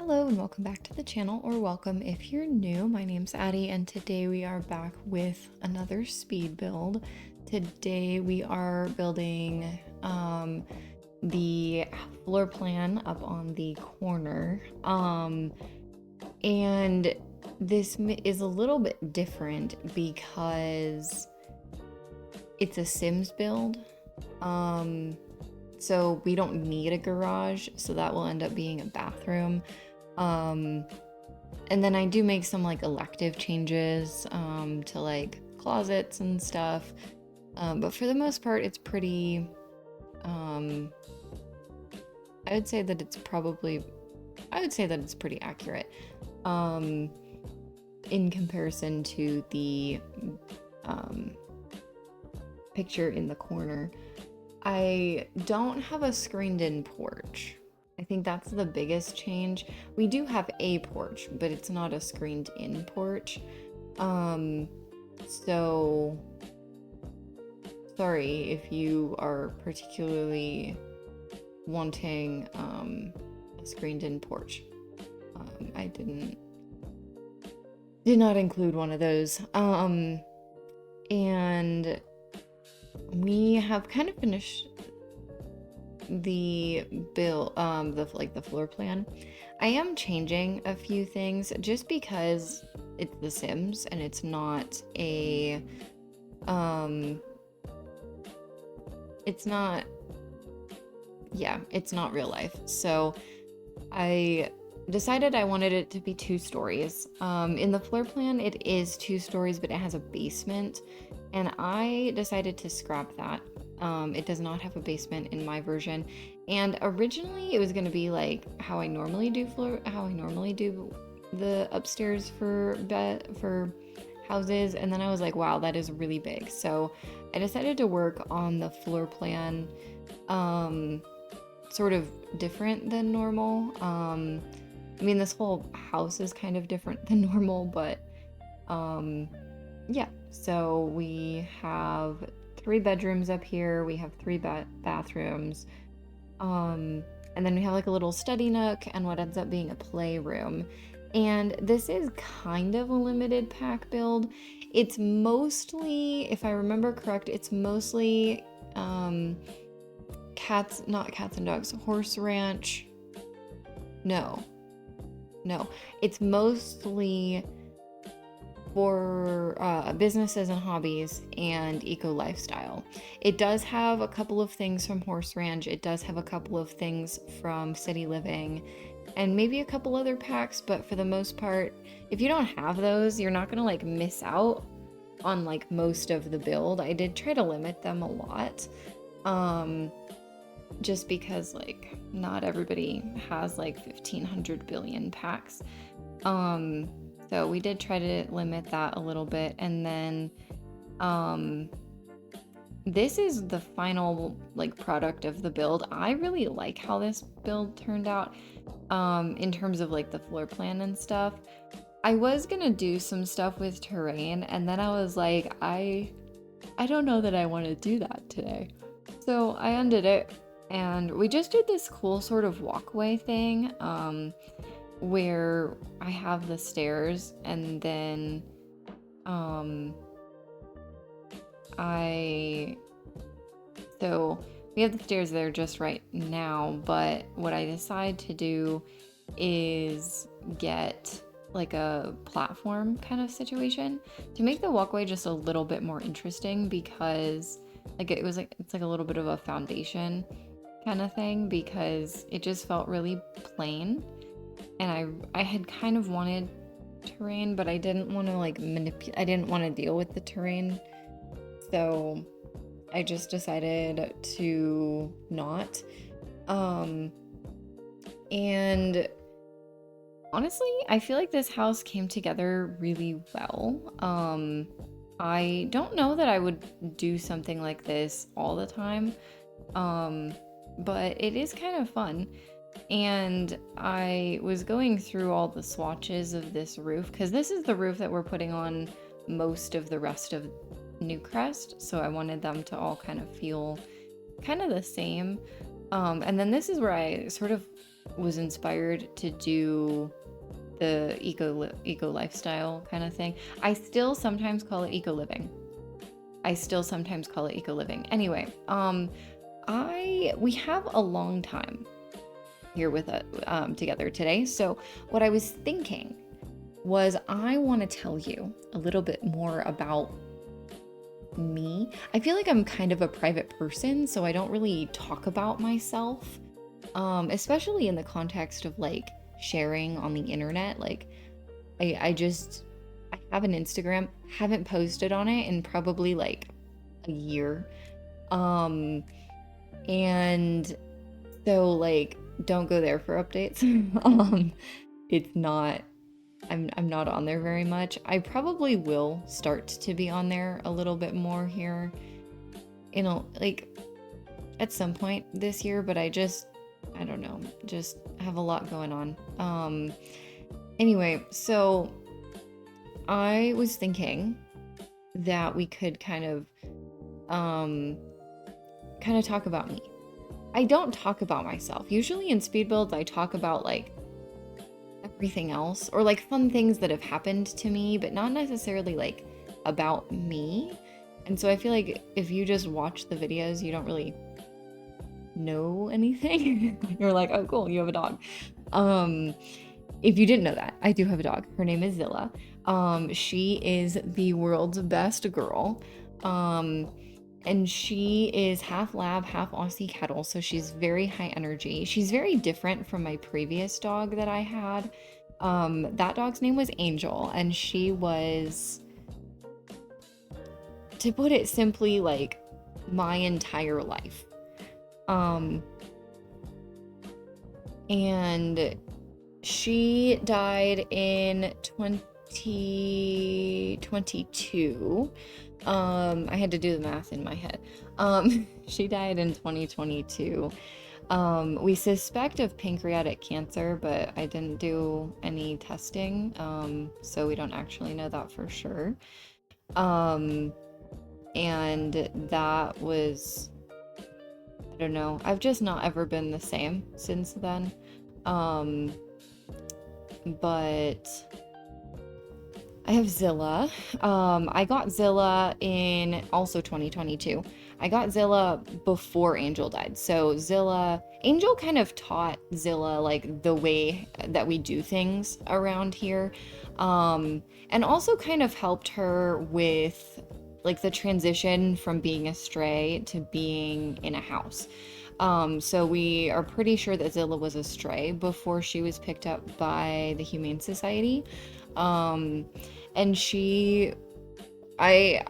Hello and welcome back to the channel, or welcome if you're new. My name's Addie and today we are back with another speed build. Today we are building the floor plan up on the corner. And this is a little bit different because it's a Sims build. So we don't need a garage, so that will end up being a bathroom. And then I do make some like elective changes to like closets and stuff. But for the most part, it's pretty, I would say that it's pretty accurate in comparison to the picture in the corner. I don't have a screened-in porch. I think that's the biggest change. We do have a porch, but it's not a screened-in porch. So sorry if you are particularly wanting a screened-in porch. I did not include one of those. And we have kind of finished the build, the floor plan. I am changing a few things just because it's The Sims and it's not a, it's not real life. So I decided I wanted it to be 2 stories. In the floor plan, it is 2 stories, but it has a basement, and I decided to scrap that. It does not have a basement in my version, and originally it was going to be like how I normally do the upstairs for houses, and then I was like, wow, that is really big. So I decided to work on the floor plan sort of different than normal. I mean, this whole house is kind of different than normal, but yeah. So we have 3 bedrooms up here. We have 3 bathrooms. And then we have like a little study nook and what ends up being a playroom. And this is kind of a limited pack build. It's mostly, if I remember correct, it's mostly not cats and dogs, horse ranch. No, it's mostly for businesses and hobbies and eco lifestyle. It does have a couple of things from horse ranch. It does have a couple of things from city living and maybe a couple other packs, but for the most part, if you don't have those, you're not gonna like miss out on like most of the build. I did try to limit them a lot. Just because like not everybody has like 1,500 billion packs. So we did try to limit that a little bit. And then this is the final like product of the build. I really like how this build turned out in terms of like the floor plan and stuff. I was gonna do some stuff with terrain, and then I was like, I don't know that I want to do that today. So I undid it. And we just did this cool sort of walkway thing where I have the stairs, and then so we have the stairs there just right now, but what I decide to do is get like a platform kind of situation to make the walkway just a little bit more interesting, because like it's like a little bit of a foundation kind of thing, because it just felt really plain, and I had kind of wanted terrain, but I didn't want to like I didn't want to deal with the terrain, so I just decided to not. And honestly, I feel like this house came together really well. I don't know that I would do something like this all the time. But it is kind of fun. And I was going through all the swatches of this roof, because this is the roof that we're putting on most of the rest of Newcrest, so I wanted them to all kind of feel kind of the same. And then this is where I sort of was inspired to do the eco lifestyle kind of thing. I still sometimes call it eco living. Anyway, we have a long time here with together today. So what I was thinking was I want to tell you a little bit more about me. I feel like I'm kind of a private person, so I don't really talk about myself, especially in the context of like sharing on the internet. Like I have an Instagram, haven't posted on it in probably like a year. And so like don't go there for updates. It's not I'm not on there very much. I probably will start to be on there a little bit more here, like at some point this year, but I don't know, just have a lot going on. Anyway, so I was thinking that we could kind of talk about me. I don't talk about myself. Usually in speed builds, I talk about like everything else or like fun things that have happened to me, but not necessarily like about me. And so I feel like if you just watch the videos, you don't really know anything. You're like, oh cool, you have a dog. If you didn't know that, I do have a dog. Her name is Zilla. She is the world's best girl. And she is half lab, half Aussie cattle, so she's very high energy. She's very different from my previous dog that I had. That dog's name was Angel, and she was, to put it simply, like my entire life. And she died in 2022. I had to do the math in my head. She died in 2022. We suspect of pancreatic cancer, but I didn't do any testing, so we don't actually know that for sure. And that was, I don't know, I've just not ever been the same since then. But I have Zilla. I got Zilla in also 2022. I got Zilla before Angel died. So Angel kind of taught Zilla like the way that we do things around here. And also kind of helped her with like the transition from being a stray to being in a house. So we are pretty sure that Zilla was a stray before she was picked up by the Humane Society. And I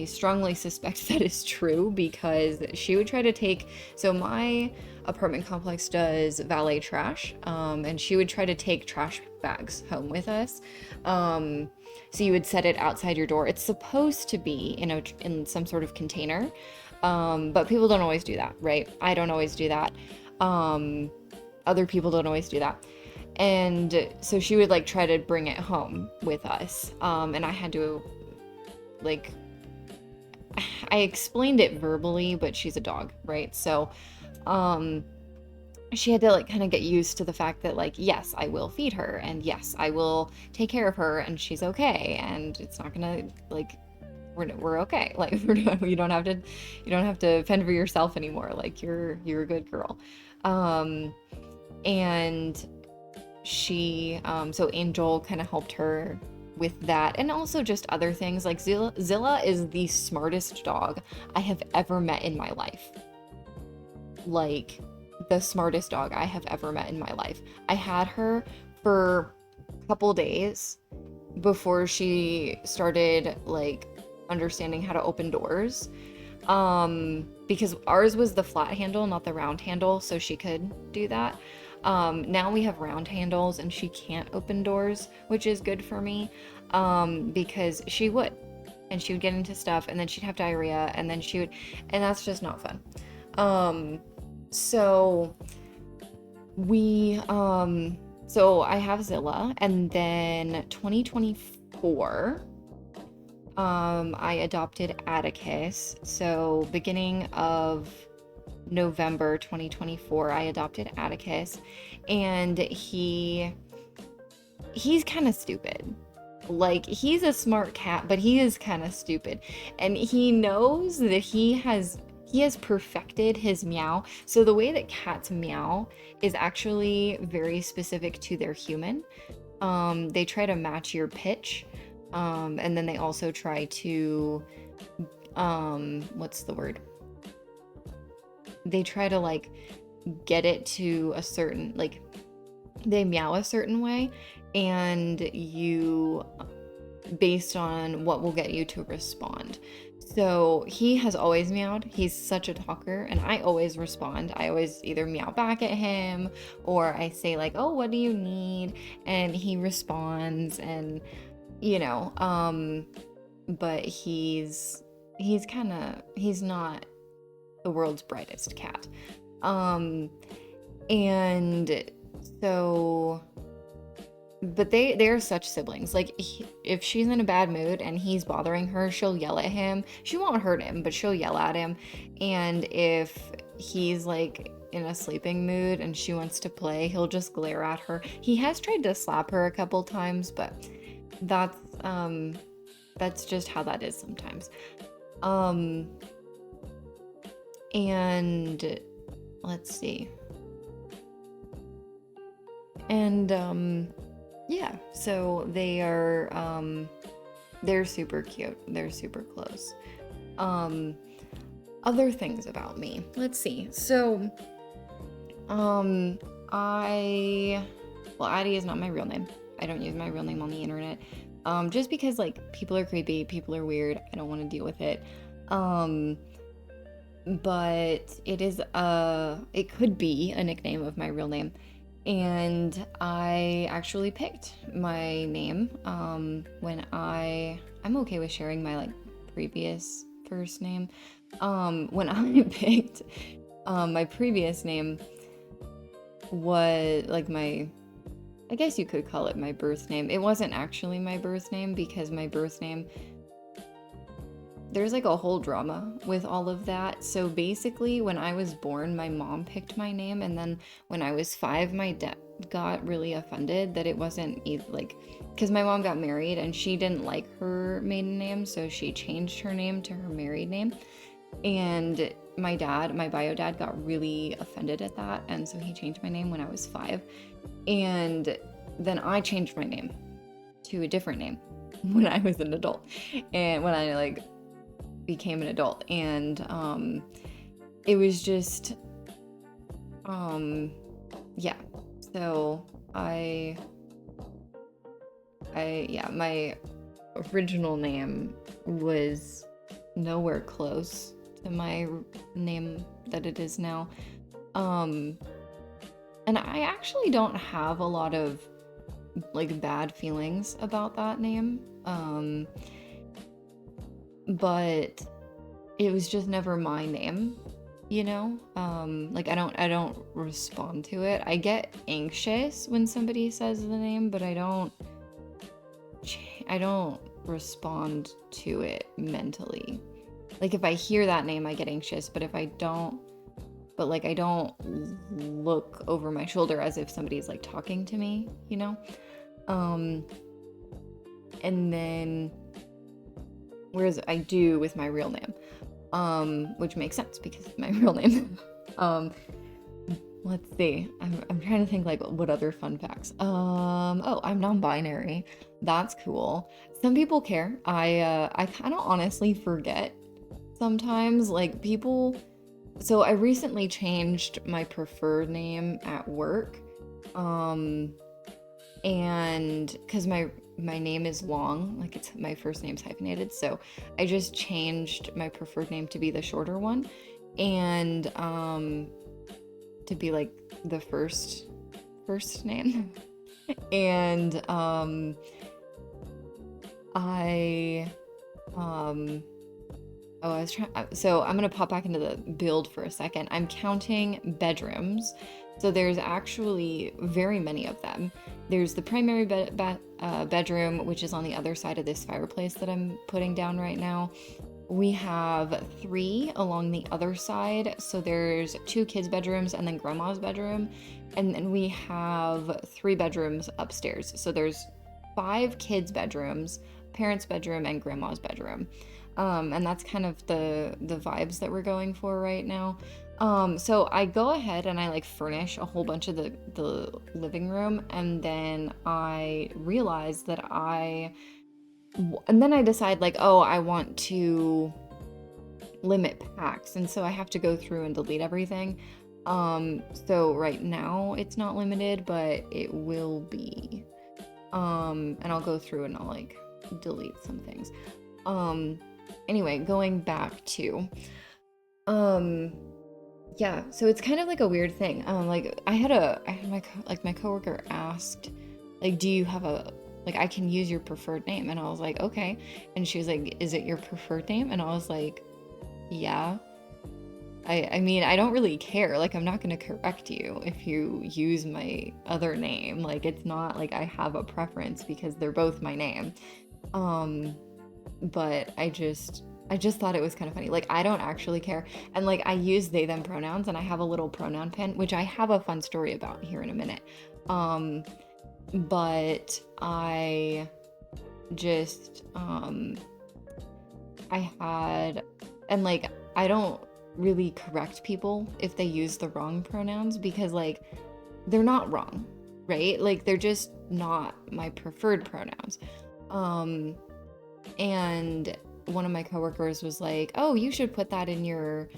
strongly suspect that is true because she would try to take, so my apartment complex does valet trash, and she would try to take trash bags home with us. So you would set it outside your door. It's supposed to be in some sort of container, but people don't always do that, right? I don't always do that. Other people don't always do that. And so she would like try to bring it home with us. And I had to like, I explained it verbally, but she's a dog, right? So, she had to like kind of get used to the fact that like, yes, I will feed her, and yes, I will take care of her, and she's okay, and it's not gonna like, we're okay. Like you don't have to fend for yourself anymore. Like you're a good girl. And she, so Angel kind of helped her with that, and also just other things. Like Zilla is the smartest dog I have ever met in my life. Like the smartest dog I have ever met in my life. I had her for a couple days before she started like understanding how to open doors. Because ours was the flat handle, not the round handle, so she could do that. Now we have round handles and she can't open doors, which is good for me, because she would get into stuff and then she'd have diarrhea and then and that's just not fun. So I have Zilla, and then 2024, I adopted Atticus. So beginning of November 2024, I adopted Atticus, and he's kind of stupid. Like, he's a smart cat, but he is kind of stupid. And he knows that he has perfected his meow. So the way that cats meow is actually very specific to their human. They try to match your pitch. And then they also try to what's the word? They try to like get it to a certain, like, they meow a certain way, and you, based on what will get you to respond. So he has always meowed. He's such a talker, and I always respond. I always either meow back at him, or I say like, "Oh, what do you need?" And he responds, and but he's not the world's brightest cat. And so, but they're such siblings. Like, if she's in a bad mood and he's bothering her, she'll yell at him. She won't hurt him, but she'll yell at him. And if he's like in a sleeping mood and she wants to play, he'll just glare at her. He has tried to slap her a couple times, but that's just how that is sometimes. And let's see. And yeah, so they're super cute. They're super close. Other things about me. Let's see. So, Addie is not my real name. I don't use my real name on the internet. Just because, like, people are creepy, people are weird. I don't want to deal with it. But it could be a nickname of my real name. And I actually picked my name when I'm okay with sharing my like previous first name. When I picked my previous name was like I guess you could call it my birth name. It wasn't actually my birth name, because my birth name, there's like a whole drama with all of that. So basically, when I was born, my mom picked my name, and then when I was 5, my dad got really offended that it wasn't like, because my mom got married and she didn't like her maiden name, so she changed her name to her married name. And my bio dad, got really offended at that, and so he changed my name when I was 5. And then I changed my name to a different name when I was an adult, and when I like became an adult. And it was just yeah, so my original name was nowhere close to my name that it is now. And I actually don't have a lot of like bad feelings about that name. But it was just never my name, like I don't respond to it. I get anxious when somebody says the name, but I don't respond to it mentally. Like, if I hear that name, I get anxious, but I don't look over my shoulder as if somebody's like talking to me, and then whereas I do with my real name, which makes sense because it's my real name. Let's see. I'm trying to think like what other fun facts. Oh, I'm non-binary. That's cool. Some people care. I kind of honestly forget sometimes, like, people. So I recently changed my preferred name at work, and because my name is long, like it's my first name's hyphenated, so I just changed my preferred name to be the shorter one, and to be like the first name. And so I'm gonna pop back into the build for a second. I'm counting bedrooms. So there's actually very many of them. There's the primary bedroom, which is on the other side of this fireplace that I'm putting down right now, we have 3 along the other side. So there's 2 kids' bedrooms and then grandma's bedroom. And then we have 3 bedrooms upstairs. So there's 5 kids' bedrooms, parents' bedroom, and grandma's bedroom. And that's kind of the vibes that we're going for right now. So I go ahead and I like furnish a whole bunch of the living room, and then I realize that and then I decide like, oh, I want to limit packs, and so I have to go through and delete everything. So right now it's not limited, but it will be. And I'll go through and I'll like delete some things. Anyway, going back to, yeah, so it's kind of like a weird thing. Like I had my coworker asked, like, do you have like, I can use your preferred name. And I was like, okay. And she was like, is it your preferred name? And I was like, yeah. I mean, I don't really care. Like, I'm not going to correct you if you use my other name. Like, it's not like I have a preference because they're both my name. But I just thought it was kind of funny. Like, I don't actually care. And like, I use they, them pronouns, and I have a little pronoun pin, which I have a fun story about here in a minute. But I just, I had, and like, I don't really correct people if they use the wrong pronouns, because like, they're not wrong, right? Like, they're just not my preferred pronouns. And one of my coworkers was like, oh, you should put that in your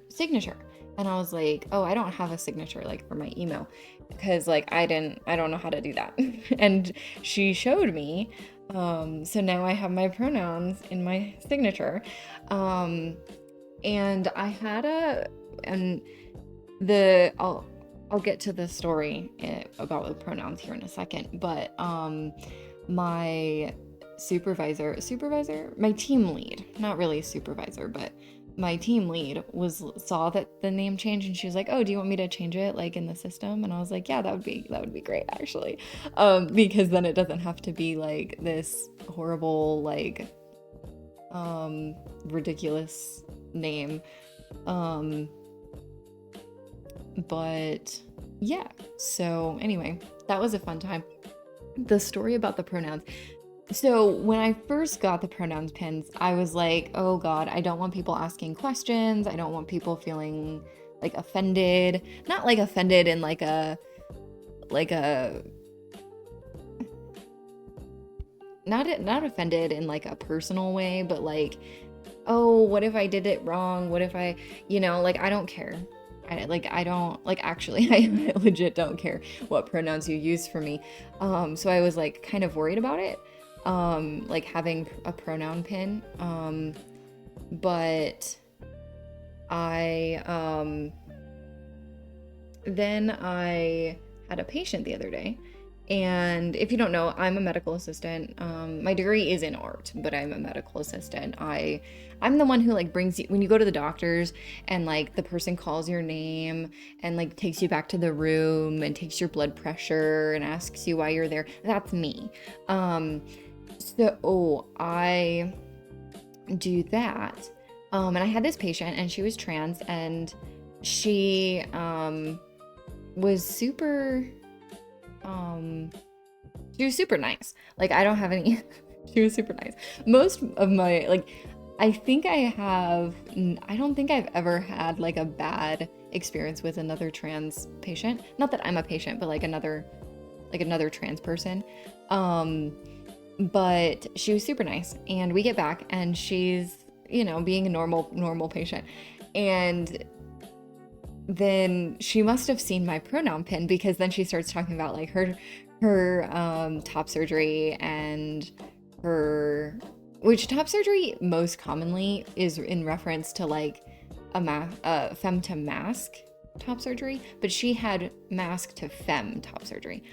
signature. And I was like, oh, I don't have a signature like for my email, because like I don't know how to do that. And she showed me. So now I have my pronouns in my signature. And I had I'll get to the story about the pronouns here in a second, but my supervisor, my team lead, not really supervisor, but my team lead saw that the name changed, and she was like, oh, do you want me to change it like in the system? And I was like, yeah, that would be great, actually. Because then it doesn't have to be like this horrible, like ridiculous name. But yeah, so anyway, that was a fun time. The story about the pronouns. So when I first got the pronouns pins, I was like, oh God, I don't want people asking questions. I don't want people feeling like offended. Not like offended in like a not offended in like a personal way, but like, oh, what if I did it wrong? What if I, like, I don't care. I don't, like, actually, I legit don't care what pronouns you use for me. So I was like kind of worried about it, like having a pronoun pin. But then I had a patient the other day. And if you don't know, I'm a medical assistant. My degree is in art, but I'm a medical assistant. I'm the one who like brings you, when you go to the doctors and like the person calls your name and like takes you back to the room and takes your blood pressure and asks you why you're there. That's me. So I do that. And I had this patient, and she was trans, and she was super she was super nice. Like, I don't have any she was super nice. Most of my, like, I don't think I've ever had like a bad experience with another trans patient. Not that I'm a patient, but like another trans person. But she was super nice, and we get back, and she's, being a normal patient. And then she must have seen my pronoun pin, because then she starts talking about like her top surgery, and which top surgery most commonly is in reference to like a femme to mask top surgery, but she had mask to femme top surgery.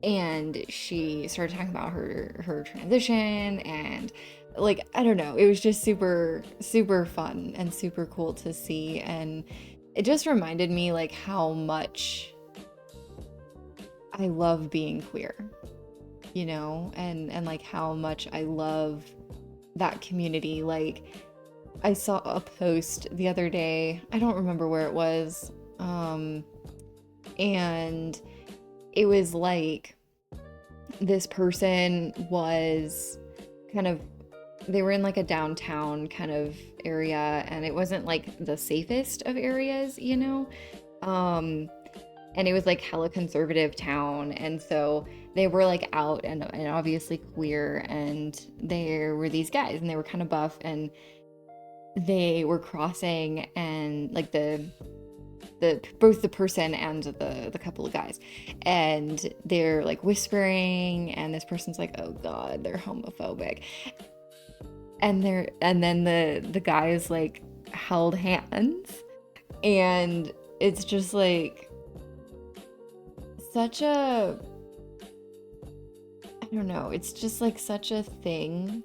And she started talking about her transition, and like, I don't know, it was just super, super fun and super cool to see. And it just reminded me like how much I love being queer. and like how much I love that community. Like, I saw a post the other day, I don't remember where it was, and it was like this person was kind of, they were in like a downtown kind of area, and it wasn't like the safest of areas, and it was like hella conservative town, and so they were like out and obviously queer, and there were these guys and they were kind of buff, and they were crossing, and like the both the person and the couple of guys, and they're like whispering, and this person's like, oh god, they're homophobic, and then the guys like held hands, and it's just like such a, I don't know, it's just like such a thing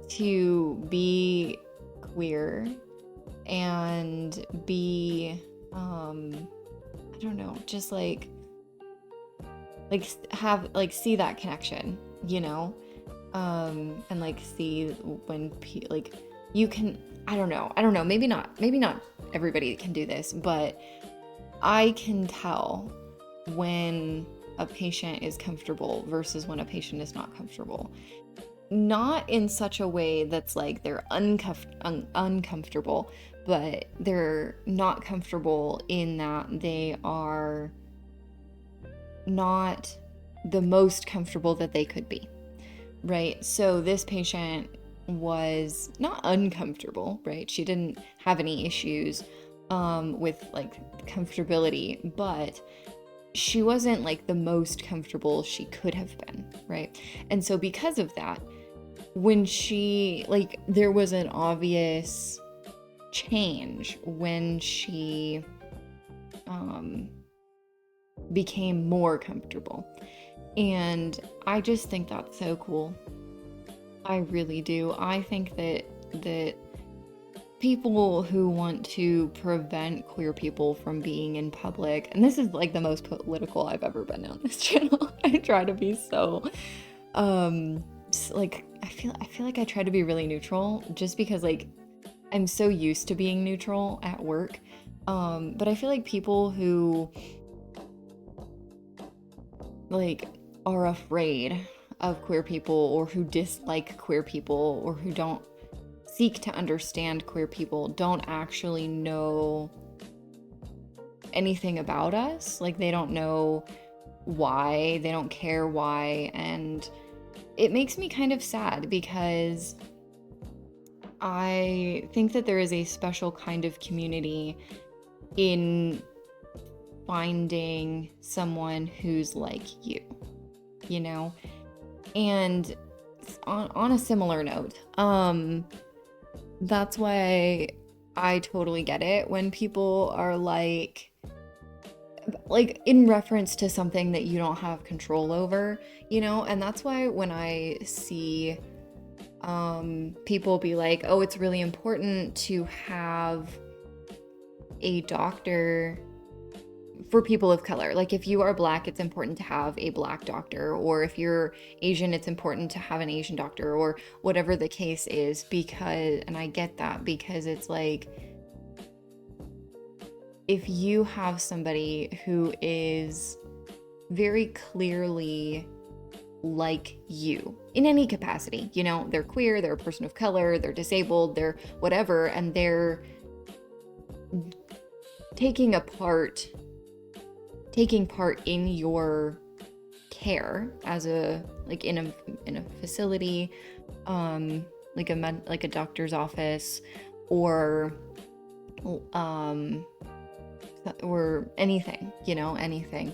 to be queer and be I don't know, just like have like see that connection, and like see when like you can, I don't know, maybe not everybody can do this, but I can tell when a patient is comfortable versus when a patient is not comfortable. Not in such a way that's like they're uncomfortable, but they're not comfortable in that they are not the most comfortable that they could be, right? So this patient was not uncomfortable, right? She didn't have any issues with like comfortability, but she wasn't like the most comfortable she could have been, right? And so because of that, when she, like, there was an obvious change when she became more comfortable. And I just think that's so cool. I really do. I think that people who want to prevent queer people from being in public, and this is like the most political I've ever been on this channel. I try to be so like I feel like I try to be really neutral just because like I'm so used to being neutral at work. But I feel like people who like are afraid of queer people, or who dislike queer people, or who don't seek to understand queer people, don't actually know anything about us. Like, they don't know why, they don't care why, and it makes me kind of sad because I think that there is a special kind of community in finding someone who's like you, And on a similar note, that's why I totally get it when people are like in reference to something that you don't have control over, and that's why when I see people be like, oh, it's really important to have a doctor for people of color. Like, if you are Black, it's important to have a Black doctor, or if you're Asian, it's important to have an Asian doctor, or whatever the case is, because, and I get that, because it's like, if you have somebody who is very clearly like you in any capacity, they're queer, they're a person of color, they're disabled, they're whatever, and they're taking part in your care as a, like, in a facility, like a doctor's office, or anything, anything.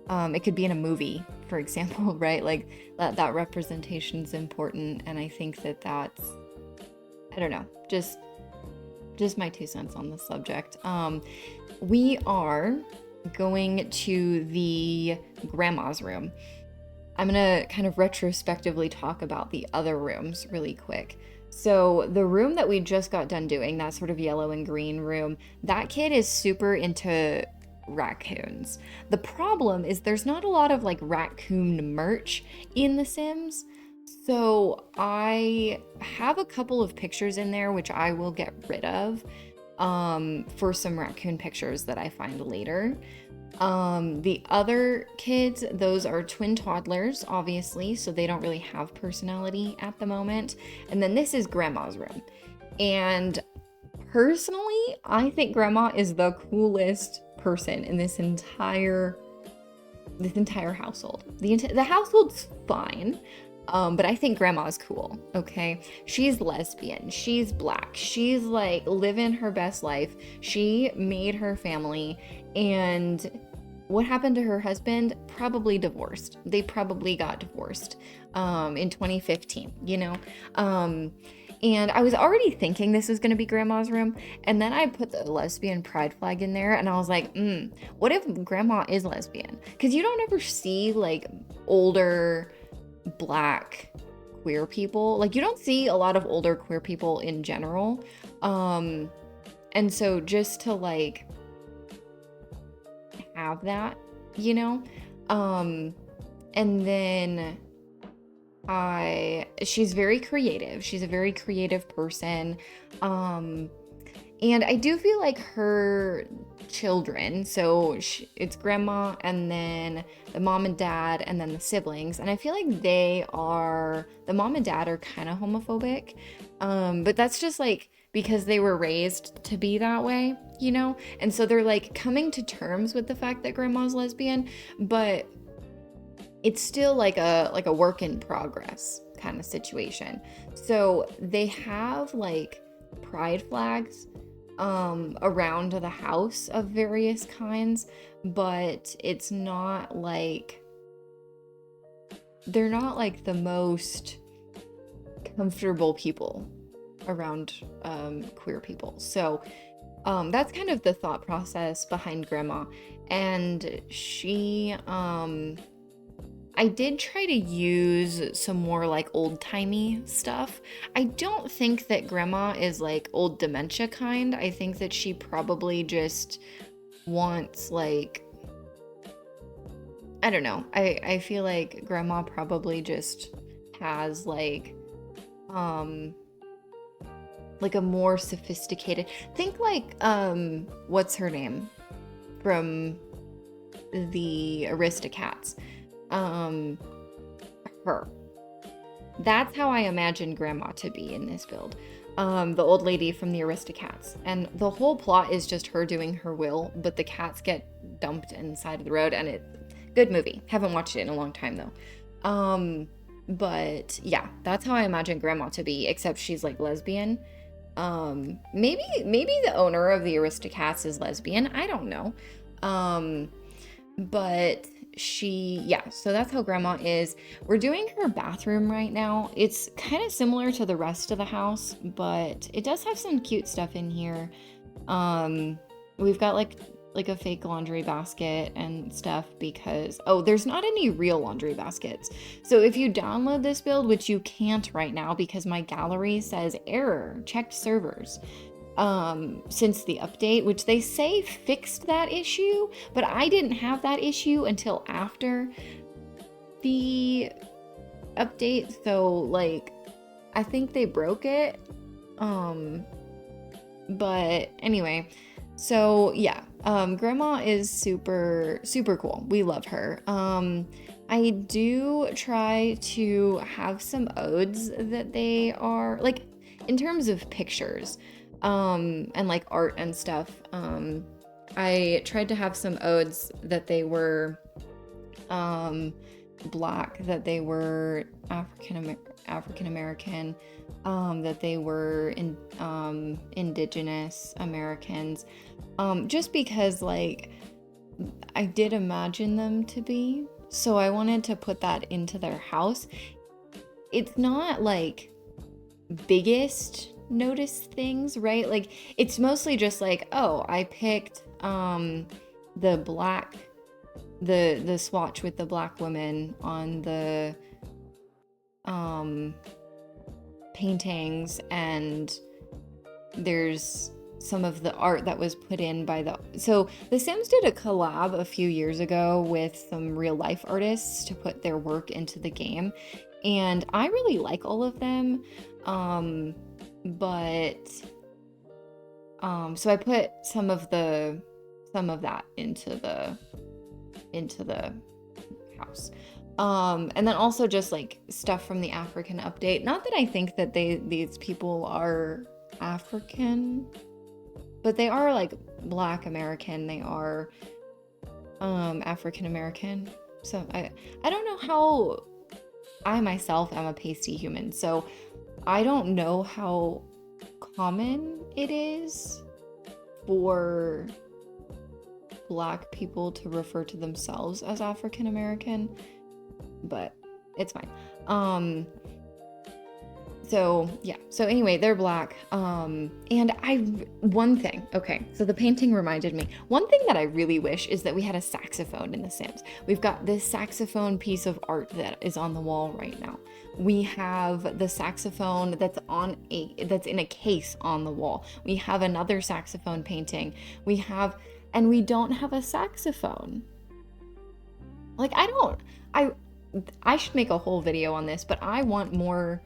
It could be in a movie, for example, right? Like that representation is important, and I think that that's, I don't know, just my 2 cents on the subject. We are going to the grandma's room. I'm gonna kind of retrospectively talk about the other rooms really quick. So the room that we just got done doing, that sort of yellow and green room, that kid is super into raccoons. The problem is there's not a lot of like raccoon merch in The Sims. So I have a couple of pictures in there which I will get rid of for some raccoon pictures that I find later. The other kids, those are twin toddlers, obviously, so they don't really have personality at the moment. And then this is Grandma's room. And personally, I think Grandma is the coolest person in this entire household. The household's fine. But I think Grandma's cool, okay? She's lesbian, she's black, she's like living her best life. She made her family, and what happened to her husband? Probably divorced. They probably got divorced in 2015, you know? And I was already thinking this was gonna be Grandma's room, and then I put the lesbian pride flag in there, and I was like, what if Grandma is lesbian? Because you don't ever see like older black queer people. Like, you don't see a lot of older queer people in general. And so just to like have that, you know? And then she's very creative. She's a very creative person. And I do feel like her children, so it's Grandma and then the mom and dad and then the siblings, and I feel like the mom and dad are kind of homophobic, but that's just like because they were raised to be that way, you know? And so they're like coming to terms with the fact that Grandma's lesbian, but it's still like a work in progress kind of situation. So they have like pride flags around the house of various kinds, but it's not like, they're not like the most comfortable people around queer people. So that's kind of the thought process behind Grandma. And she I did try to use some more like old-timey stuff. I don't think that Grandma is like old dementia kind. I think that she probably just wants like, I don't know. I feel like Grandma probably just has like a more sophisticated, think like what's her name from the Aristocats? Her. That's how I imagine Grandma to be in this build. The old lady from the Aristocats. And the whole plot is just her doing her will, but the cats get dumped inside of the road, and good movie. Haven't watched it in a long time though. But yeah, that's how I imagine Grandma to be, except she's like lesbian. Maybe the owner of the Aristocats is lesbian. I don't know. But so that's how Grandma is. We're doing her bathroom right now. It's kind of similar to the rest of the house, but it does have some cute stuff in here. We've got like a fake laundry basket and stuff because, there's not any real laundry baskets. So if you download this build, which you can't right now because my gallery says error, checked servers, since the update, which they say fixed that issue, but I didn't have that issue until after the update, so like I think they broke it. But anyway, so yeah, Grandma is super cool. We love her. I do try to have some odes that they are like, in terms of pictures and like art and stuff. I tried to have some odes that they were black, that they were African American, that they were indigenous Americans, just because like I did imagine them to be, so I wanted to put that into their house. It's not like biggest notice things, right? Like it's mostly just like, I picked the black, the swatch with the black women on the paintings, and there's some of the art that was put in by so The Sims did a collab a few years ago with some real life artists to put their work into the game, and I really like all of them. But so I put some of that into the house. And then also just like stuff from the African update. Not that I think that these people are African, but they are like Black American. They are African American. So I don't know how. I myself am a pasty human, so I don't know how common it is for Black people to refer to themselves as African American, but it's fine. So yeah, so anyway, they're Black. And one thing, okay, so the painting reminded me, one thing that I really wish is that we had a saxophone in The Sims. We've got this saxophone piece of art that is on the wall right now. We have the saxophone that's in a case on the wall. We have another saxophone painting. And we don't have a saxophone. Like, I should make a whole video on this, but I want more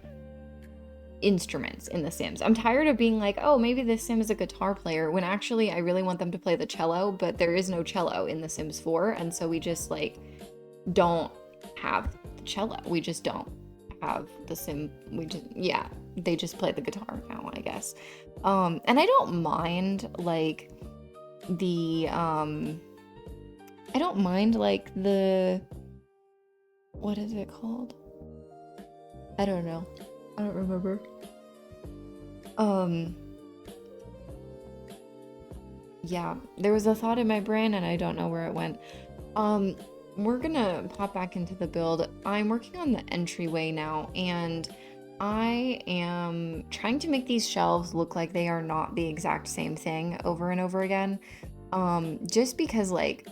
instruments in The Sims. I'm tired of being like, oh, maybe this Sim is a guitar player, when actually I really want them to play the cello, but there is no cello in The Sims 4, and so we just like don't have the cello. We just don't have the Sim. They just play the guitar now, I guess. And I don't mind like what is it called? I don't know. I don't remember. Yeah, there was a thought in my brain and I don't know where it went. We're gonna pop back into the build. I'm working on the entryway now, and I am trying to make these shelves look like they are not the exact same thing over and over again. Just because like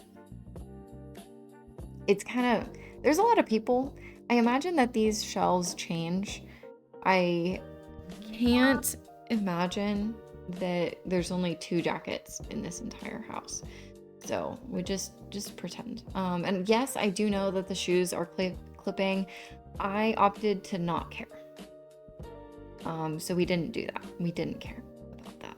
it's kind of, there's a lot of people. I imagine that these shelves change. I can't imagine that there's only 2 jackets in this entire house. So we just pretend. And yes, I do know that the shoes are clipping. I opted to not care. So we didn't do that. We didn't care about that.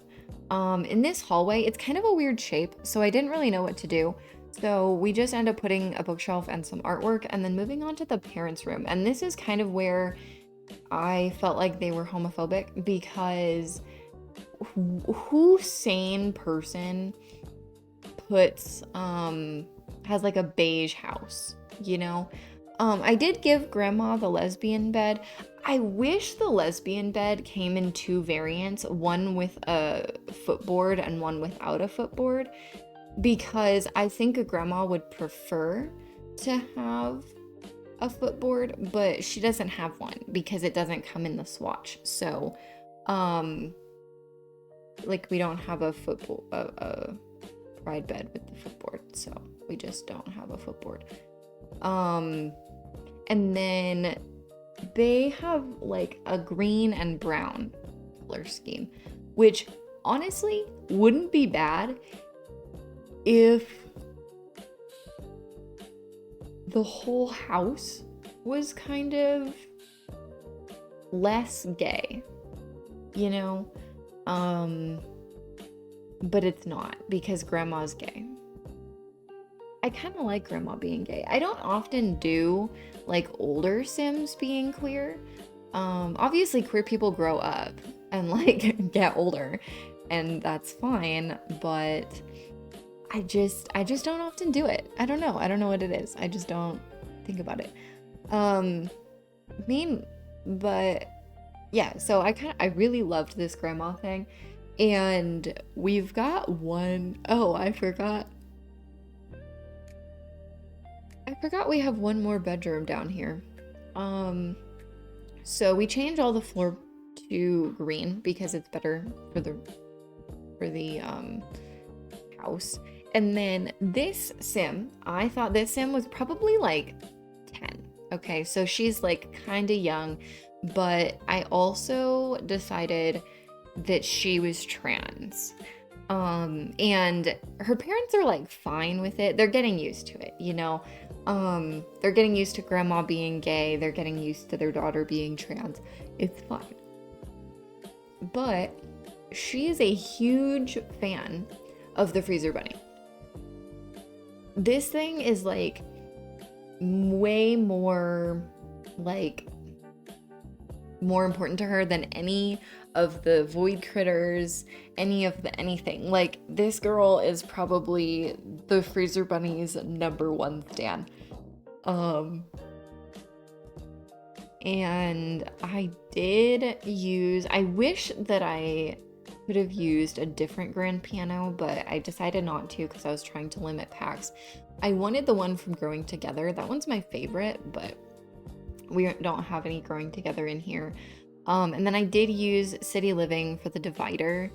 In this hallway, it's kind of a weird shape, so I didn't really know what to do. So we just end up putting a bookshelf and some artwork and then moving on to the parents' room. And this is kind of where I felt like they were homophobic, because who sane person puts has like a beige house, you know? I did give Grandma the lesbian bed. I wish the lesbian bed came in 2 variants, one with a footboard and one without a footboard, because I think a grandma would prefer to have a footboard, but she doesn't have one because it doesn't come in the swatch. So, like we don't have a pride bed with the footboard, so we just don't have a footboard. And then they have like a green and brown color scheme, which honestly wouldn't be bad if the whole house was kind of less gay, you know? But it's not, because Grandma's gay. I kind of like Grandma being gay. I don't often do like older Sims being queer. Obviously queer people grow up and like get older, and that's fine, but I just don't often do it. I don't know what it is. I just don't think about it. But yeah, so I really loved this grandma thing. And we've got I forgot we have one more bedroom down here. So we changed all the floor to green because it's better for the house. And then this Sim, I thought this Sim was probably like 10. Okay, so she's like kind of young, but I also decided that she was trans. And her parents are like fine with it. They're getting used to it, you know. They're getting used to grandma being gay. They're getting used to their daughter being trans. It's fine. But she is a huge fan of the freezer bunny. This thing is like way more like more important to her than any of the void critters, any of the anything. Like, this girl is probably the freezer bunny's #1 stan. And I wish that I could have used a different grand piano, but I decided not to because I was trying to limit packs. I wanted the one from Growing Together. That one's my favorite, but we don't have any Growing Together in here. And then I did use City Living for the divider.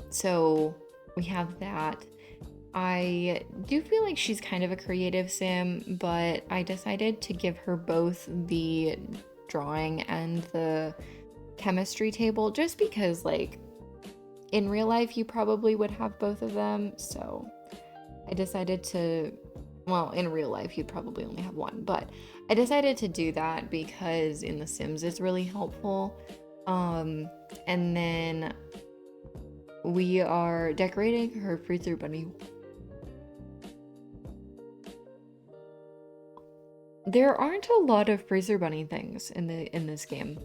So we have that. I do feel like she's kind of a creative sim, but I decided to give her both the drawing and the chemistry table just because, like, in real life you probably would have both of them. So I decided to, well, in real life you'd probably only have one, but I decided to do that because in The Sims it's really helpful. And then we are decorating her freezer bunny. There aren't a lot of freezer bunny things in this game.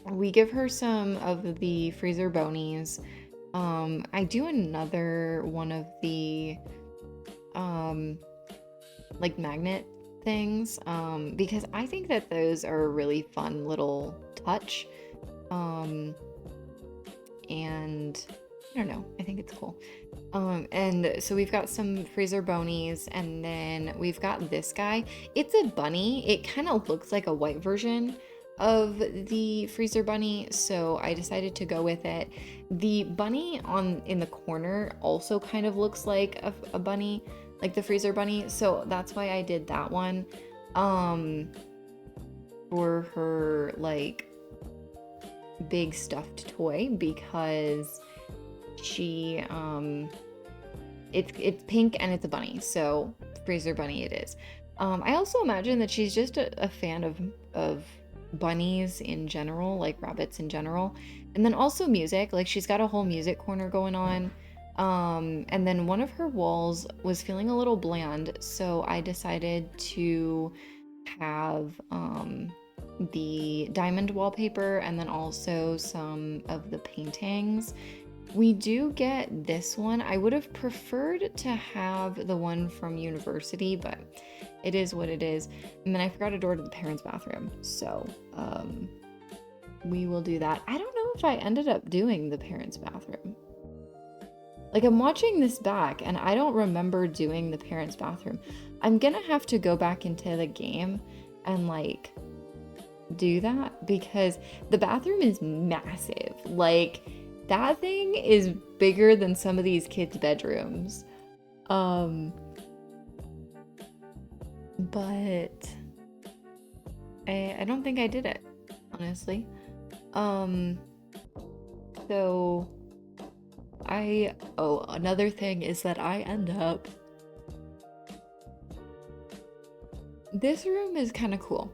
We give her some of the freezer bonies. I do another one of the like magnet things because I think that those are a really fun little touch. And I don't know, I think it's cool. And so we've got some freezer bonies, and then we've got this guy. It's a bunny. It kind of looks like a white version of the freezer bunny, so I decided to go with it. The bunny in the corner also kind of looks like a bunny, like the freezer bunny, so that's why I did that one for her like big stuffed toy, because she it's pink and it's a bunny, so freezer bunny it is. I also imagine that she's just a fan of bunnies in general, like rabbits in general, and then also music. Like, she's got a whole music corner going on. And then one of her walls was feeling a little bland, so I decided to have the diamond wallpaper and then also some of the paintings. We do get this one. I would have preferred to have the one from university, but it is what it is. And then I forgot a door to the parents' bathroom, so we will do that. I don't know if I ended up doing the parents' bathroom. Like, I'm watching this back and I don't remember doing the parents' bathroom. I'm gonna have to go back into the game and like do that, because the bathroom is massive. Like, that thing is bigger than some of these kids' bedrooms. But I don't think I did it, honestly. So another thing is that I end up, this room is kind of cool.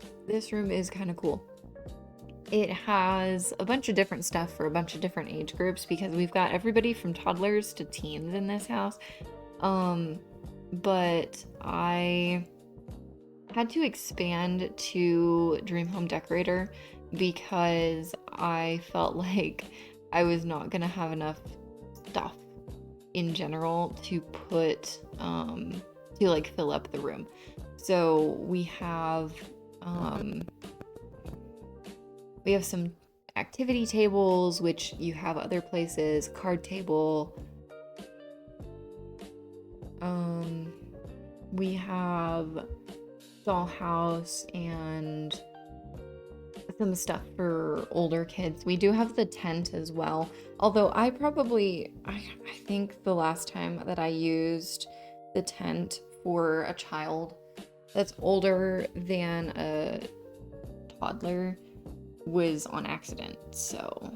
It has a bunch of different stuff for a bunch of different age groups, because we've got everybody from toddlers to teens in this house. But I had to expand to Dream Home Decorator because I felt like I was not gonna have enough stuff in general to put to like fill up the room. So we have some activity tables, which you have other places, card table. We have dollhouse and some stuff for older kids. We do have the tent as well. Although I think the last time that I used the tent for a child that's older than a toddler was on accident. So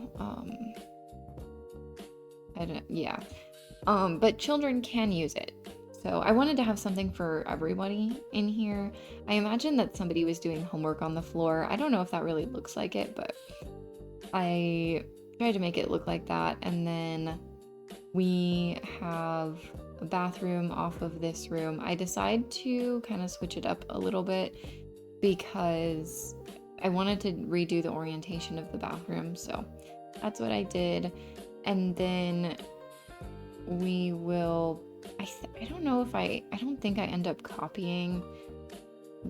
I don't, yeah. But children can use it. So I wanted to have something for everybody in here. I imagine that somebody was doing homework on the floor. I don't know if that really looks like it, but I tried to make it look like that. And then we have a bathroom off of this room. I decide to kind of switch it up a little bit because I wanted to redo the orientation of the bathroom. So that's what I did. And then we will, I don't know if I don't think I end up copying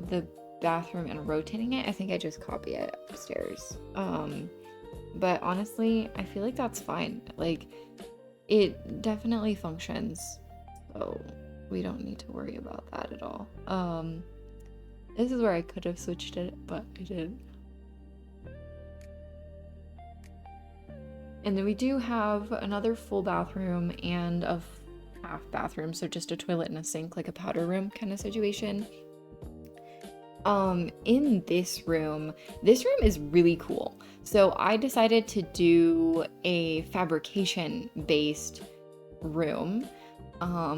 the bathroom and rotating it. I think I just copy it upstairs. But honestly, I feel like that's fine. Like, it definitely functions, so we don't need to worry about that at all. This is where I could have switched it, but I didn't. And then we do have another full bathroom and a half bathroom, so just a toilet and a sink, like a powder room kind of situation. In this room is really cool. So I decided to do a fabrication based room,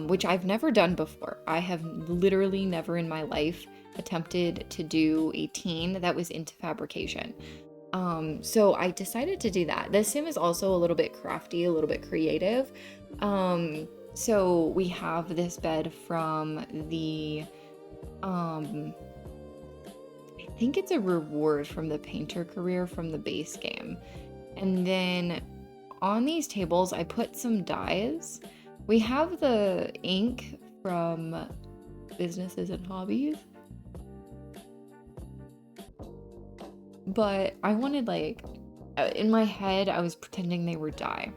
which I've never done before. I have literally never in my life attempted to do a teen that was into fabrication. So I decided to do that. This sim is also a little bit crafty, a little bit creative. So we have this bed from the, I think it's a reward from the painter career from the base game. And then on these tables, I put some dyes. We have the ink from Businesses and Hobbies. But I wanted, like, in my head, I was pretending they were dye.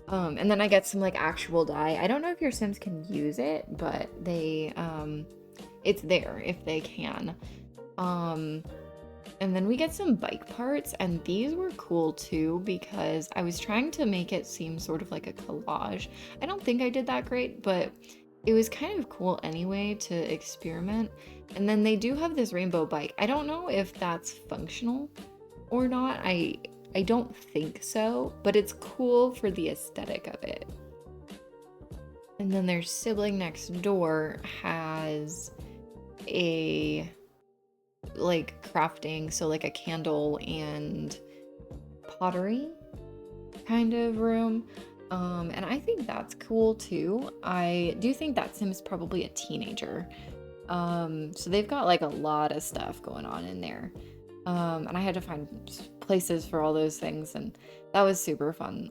And then I get some, like, actual dye. I don't know if your Sims can use it, but they, it's there if they can. And then we get some bike parts, and these were cool too because I was trying to make it seem sort of like a collage. I don't think I did that great, but it was kind of cool anyway to experiment. And then they do have this rainbow bike. I don't know if that's functional or not. I don't think so, but it's cool for the aesthetic of it. And then their sibling next door has a, like, crafting, so like a candle and pottery kind of room. And I think that's cool too. I do think that Sim is probably a teenager. So they've got like a lot of stuff going on in there. And I had to find places for all those things, and that was super fun.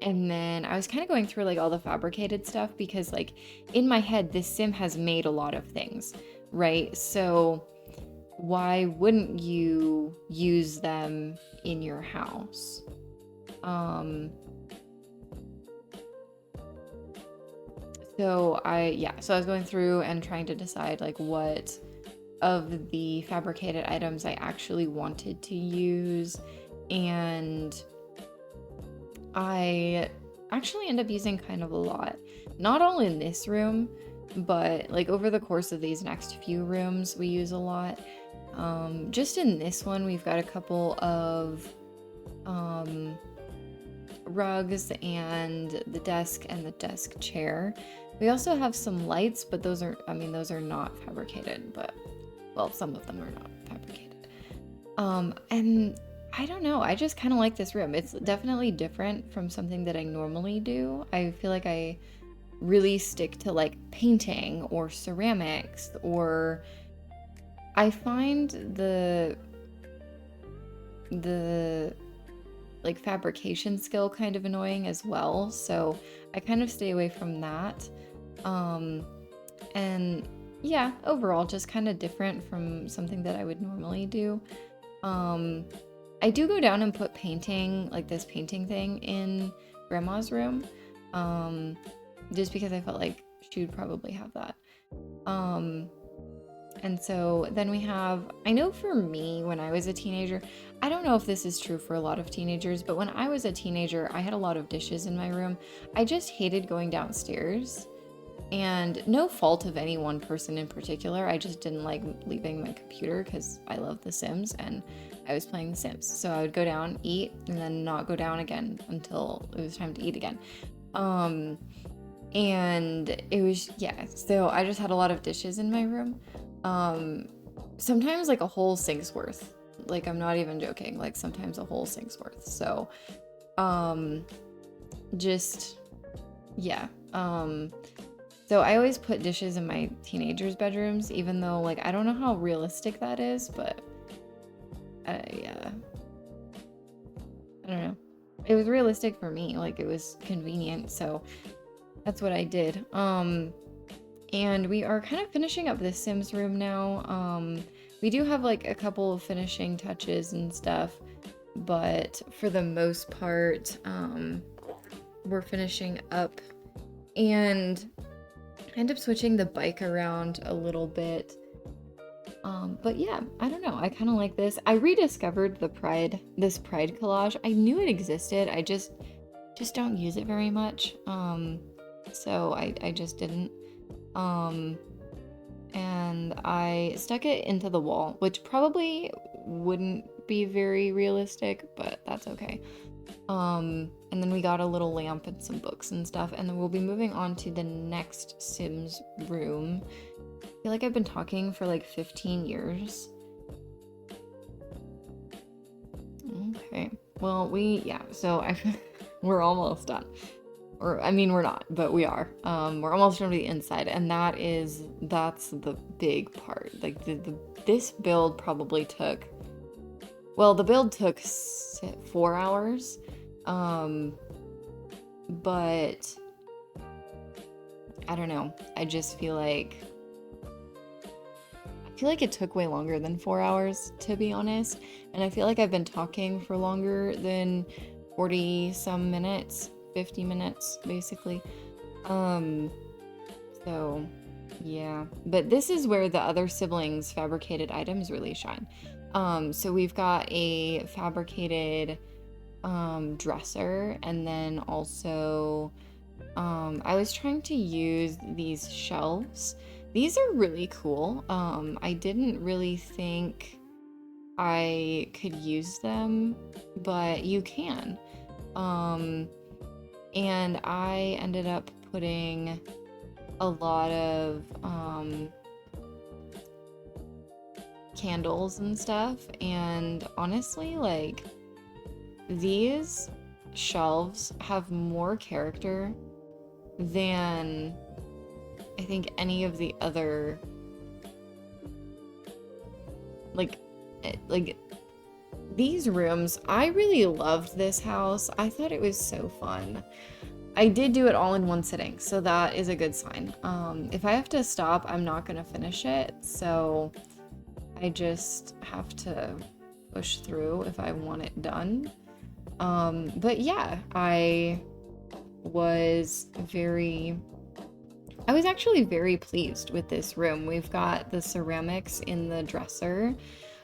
And then I was kind of going through like all the fabricated stuff because, like, in my head, this Sim has made a lot of things, right? So why wouldn't you use them in your house? So I was going through and trying to decide like what of the fabricated items I actually wanted to use, and I actually end up using kind of a lot. Not all in this room, but like over the course of these next few rooms, we use a lot. Just in this one, we've got a couple of rugs and the desk and the desk chair. We also have some lights, but those are not fabricated, but, well, some of them are not fabricated. And I don't know, I just kind of like this room. It's definitely different from something that I normally do. I feel like I really stick to like painting or ceramics, or I find the like fabrication skill kind of annoying as well, so I kind of stay away from that. And yeah, overall just kind of different from something that I would normally do. I do go down and put painting, like this painting thing, in Grandma's room, just because I felt like she would probably have that. And so then we have, I know for me, when I was a teenager, I don't know if this is true for a lot of teenagers, but when I was a teenager, I had a lot of dishes in my room. I just hated going downstairs And no fault of any one person in particular. I just didn't like leaving my computer because I love The Sims and I was playing The Sims. So I would go down, eat, and then not go down again until it was time to eat again. And it was, yeah, so I just had a lot of dishes in my room. Sometimes like a whole sink's worth. Like, I'm not even joking. Like, sometimes a whole sink's worth. So, just, yeah. So I always put dishes in my teenagers' bedrooms, even though, like, I don't know how realistic that is, but yeah. I don't know. It was realistic for me. Like, it was convenient, so that's what I did. And we are kind of finishing up the Sims room now. We do have, like, a couple of finishing touches and stuff, but for the most part, we're finishing up. And I end up switching the bike around a little bit. But yeah, I don't know. I kind of like this. I rediscovered this pride collage. I knew it existed. I just don't use it very much. So I just didn't. And I stuck it into the wall, which probably wouldn't be very realistic, but that's okay. And then we got a little lamp and some books and stuff, and then we'll be moving on to the next Sims room. I feel like I've been talking for like 15 years. Okay, well, so we're almost done. Or, I mean, we're not, but we are. We're almost done to the inside, and that's the big part. Like, this build probably took, well, the build took 4 hours. But I don't know. I just feel like it took way longer than 4 hours, to be honest. And I feel like I've been talking for longer than 40 some minutes, 50 minutes, basically. So yeah, but this is where the other siblings' fabricated items really shine. So we've got a fabricated dresser, and then also I was trying to use these shelves. These are really cool. I didn't really think I could use them, but you can. And I ended up putting a lot of candles and stuff, and honestly, like, these shelves have more character than I think any of the other, like these rooms. I really loved this house. I thought it was so fun. I did do it all in one sitting, so that is a good sign. If I have to stop, I'm not gonna finish it, so I just have to push through if I want it done. But yeah, I was actually very pleased with this room. We've got the ceramics in the dresser.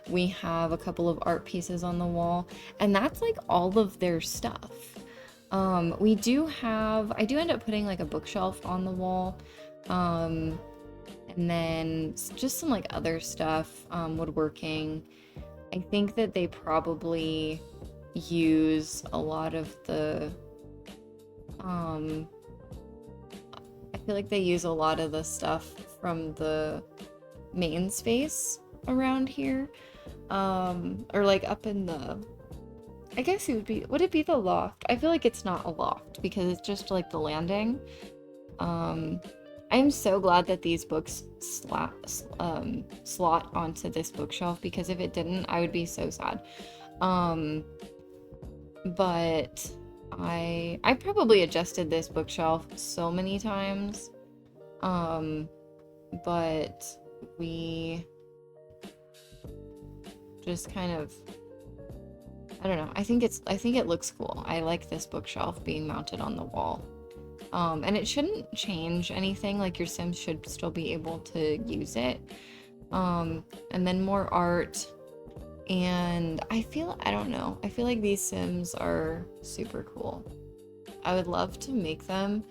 We have a couple of art pieces on the wall, and that's like all of their stuff. I do end up putting like a bookshelf on the wall. And then just some like other stuff, woodworking. I think that they probably use a lot of the I feel like they use a lot of the stuff from the main space around here, or like up in the, I guess would it be the loft? I feel like it's not a loft because it's just like the landing. I'm so glad that these books slot onto this bookshelf, because if it didn't, I would be so sad. But I probably adjusted this bookshelf so many times. But we just kind of, I don't know. I think it looks cool. I like this bookshelf being mounted on the wall. And it shouldn't change anything. Like, your Sims should still be able to use it. And then more art. And I don't know. I feel like these Sims are super cool. I would love to make them.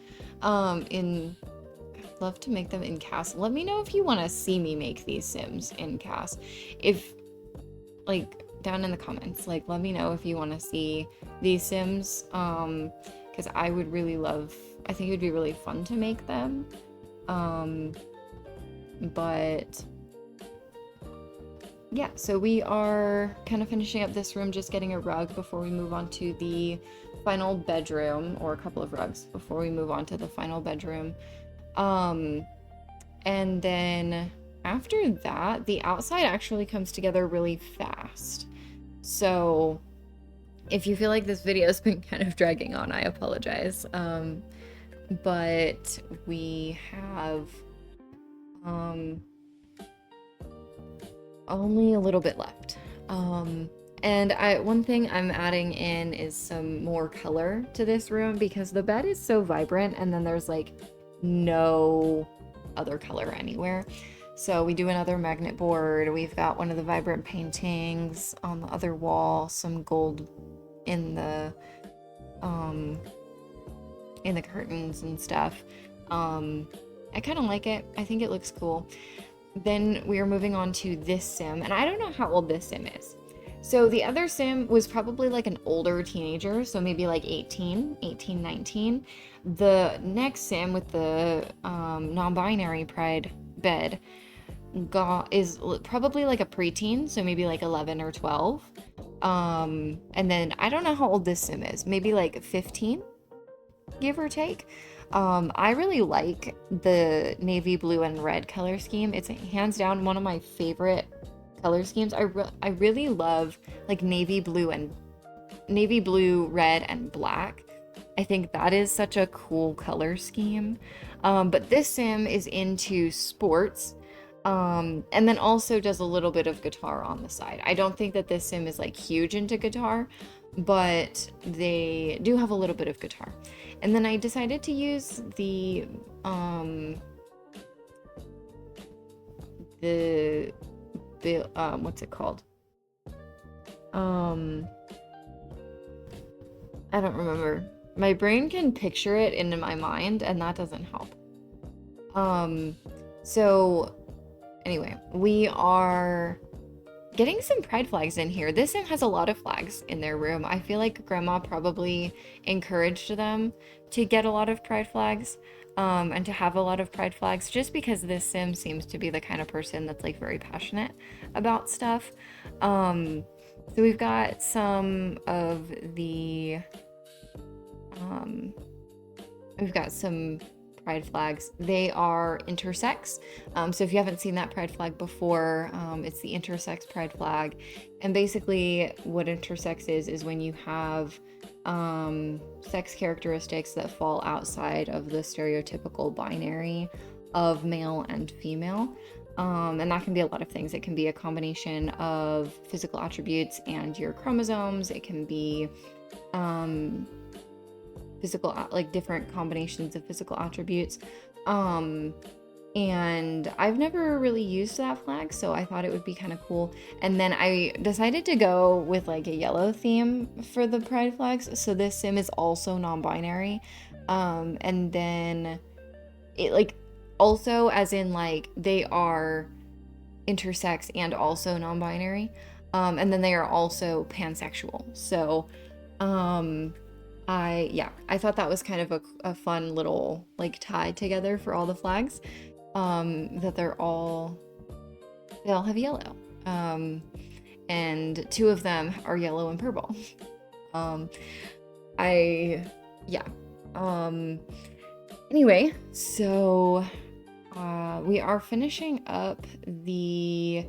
I'd love to make them in CAS. Let me know if you want to see me make these Sims in CAS. If, like, down in the comments, like, let me know if you want to see these Sims, because I would really love, I think it would be really fun to make them. But yeah, so we are kind of finishing up this room, just getting a rug before we move on to the final bedroom, or a couple of rugs before we move on to the final bedroom. And then after that, the outside actually comes together really fast. So if you feel like this video has been kind of dragging on, I apologize. But we have only a little bit left. And one thing I'm adding in is some more color to this room, because the bed is so vibrant and then there's like no other color anywhere. So we do another magnet board. We've got one of the vibrant paintings on the other wall, some gold in the curtains and stuff. I kind of like it. I think it looks cool. Then we are moving on to this sim, and I don't know how old this sim is. So the other sim was probably like an older teenager, so maybe like 18, 19. The next sim with the non-binary pride bed is probably like a preteen, so maybe like 11 or 12. And then I don't know how old this sim is, maybe like 15, give or take. I really like the navy blue and red color scheme. It's hands down one of my favorite color schemes. I really love like navy blue, red, and black. I think that is such a cool color scheme. But this sim is into sports, and then also does a little bit of guitar on the side. I don't think that this sim is like huge into guitar, but they do have a little bit of guitar. And then I decided to use the what's it called? I don't remember. My brain can picture it into my mind, and that doesn't help. So anyway, we are getting some pride flags in here. This sim has a lot of flags in their room. I feel like grandma probably encouraged them to get a lot of pride flags, and to have a lot of pride flags, just because this sim seems to be the kind of person that's like very passionate about stuff. So we've got some of the we've got some pride flags. They are intersex. So if you haven't seen that pride flag before, it's the intersex pride flag. And basically what intersex is when you have sex characteristics that fall outside of the stereotypical binary of male and female. And that can be a lot of things. It can be a combination of physical attributes and your chromosomes. It can be physical, like different combinations of physical attributes. And I've never really used that flag, so I thought it would be kind of cool. And then I decided to go with like a yellow theme for the pride flags. So this sim is also non-binary. And then it like also, as in like they are intersex and also non-binary. And then they are also pansexual. So I thought that was kind of a fun little like tie together for all the flags, that they all have yellow, and two of them are yellow and purple. Anyway, so we are finishing up the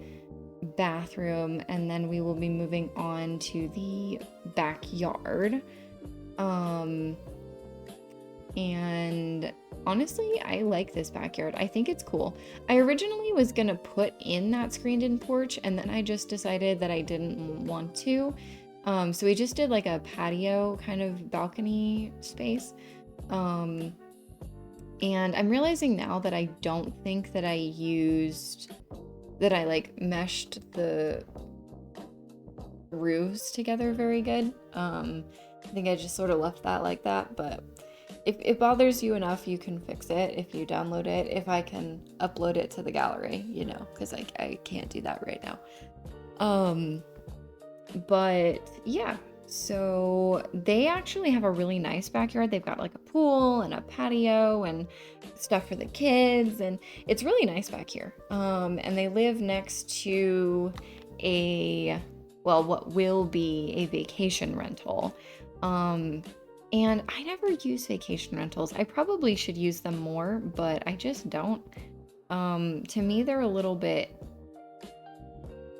bathroom, and then we will be moving on to the backyard. And honestly, I like this backyard. I think it's cool. I originally was gonna put in that screened-in porch, and then I just decided that I didn't want to. So we just did like a patio kind of balcony space. And I'm realizing now that I don't think that I like meshed the roofs together very good. I think I just sort of left that like that, but if it bothers you enough, you can fix it if you download it. If I can upload it to the gallery, you know, because I can't do that right now. But yeah, so they actually have a really nice backyard. They've got like a pool and a patio and stuff for the kids, and it's really nice back here. And they live next to what will be a vacation rental. And I never use vacation rentals. I probably should use them more, but I just don't. To me, they're a little bit,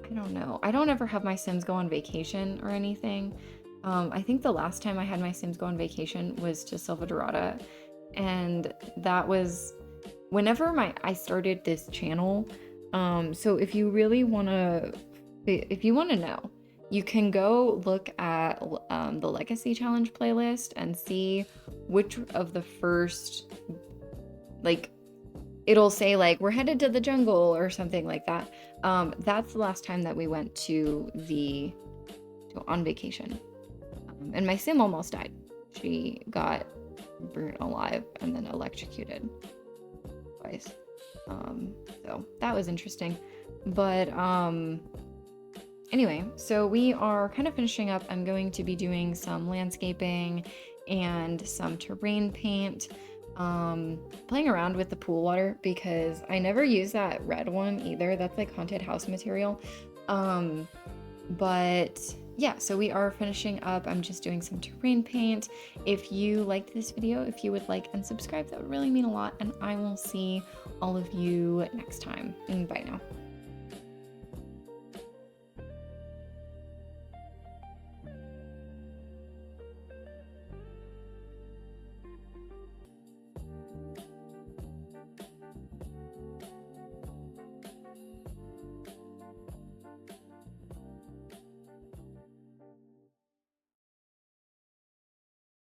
I don't know. I don't ever have my Sims go on vacation or anything. I think the last time I had my Sims go on vacation was to Silva Dorada, and that was whenever I started this channel. So if you really want to know, you can go look at the Legacy Challenge playlist and see which of the first, like, it'll say like we're headed to the jungle or something like that. That's the last time that we went on vacation. And my Sim almost died. She got burnt alive and then electrocuted twice. So that was interesting. But anyway, so we are kind of finishing up. I'm going to be doing some landscaping and some terrain paint. Playing around with the pool water because I never use that red one either. That's like haunted house material. But yeah, so we are finishing up. I'm just doing some terrain paint. If you liked this video, if you would like and subscribe, that would really mean a lot. And I will see all of you next time. And bye now.